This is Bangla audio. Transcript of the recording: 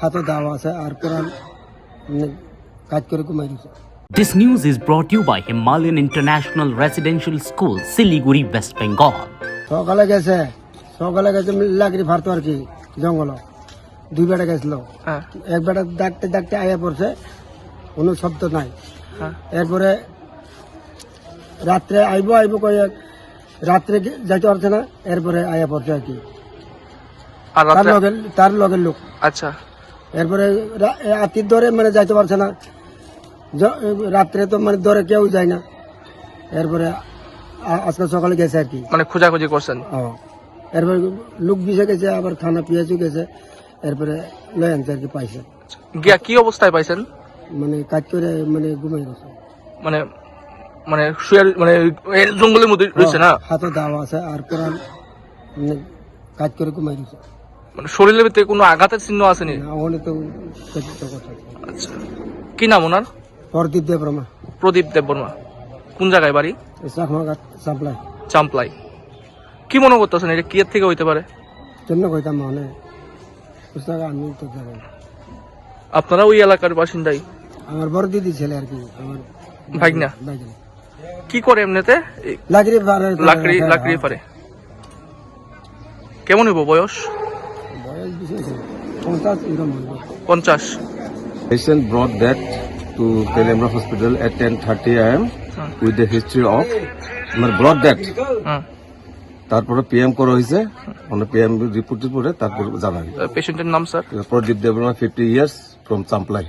হাতে দেওয়া আছে আর কোরআন কাজ করে ঘুমাই দিছে। This news is brought to you by Himalayan International Residential School, Siliguri, West Bengal. সকালে গেছে লাকড়ি ফারতো আর কি জঙ্গল, দুই বেটা গেছিল, এক বেটা ডাকতে ডাকতে আয়া পড়ছে, কোনো শব্দ নাই। এরপরে রাত্রে আইব কয়ে রাত্রে যাইতে পারছে না, এরপরে আয়া পড়ছে আর কি তার লগের লোক। আচ্ছা, এরপরে আতির ধরে মানে যাইতে পারছে না, রাত্রে তো মানে ধরে কেউ যায় না। এরপরে আজকে সকালে গেছে আর কি, মানে খোঁজাখুঁজি করছেন। এরপরে লোক বিষে গেছে, আবার খানা পিয়াজও গেছে, এরপরে লয় আনছে আর কি পাইছে। গিয়া কি অবস্থায় পাইছেন? মানে কাজ করে মানে ঘুমাই গেছে, মানে মানে শুয়ে মানে জঙ্গলের মধ্যে রয়েছে না, হাতে দেওয়া আছে আর কোরআন কাজ করে ঘুমাই গেছে। মানে শরীরের ভিতরে কোনো আঘাতের চিহ্ন আসেনি? ওখানে তো কথা। আচ্ছা, কি নাম ওনার? প্রদীপ দেববর্মা। প্রদীপ দেববর্মা। কোন জায়গায় বাড়ি? চাপলাই। চাম্পলাই। কি মনে করতেছেন এটা কি এর থেকে হইতে পারে? জন্য কইতাম মানে পুস্তক আমি তো জানি না। আপনারা ওই এলাকার বাসিন্দাই? আমার বড় দিদি ছেলে আর কি, আমার ভাগনা। কি করে এমনিতে? লাকড়ি পারে। কেমন হইব বয়স? 50। Patient brought that to Telemra Hospital at 10:30 a.m. with the history of brought that. তারপরে পিএম করা হয়েছে, মানে পিএম রিপোর্টের পরে তারপর জানা। পেশেন্টের নাম sir? Pradip Debbarma, 50 years, from চাম্পলাই।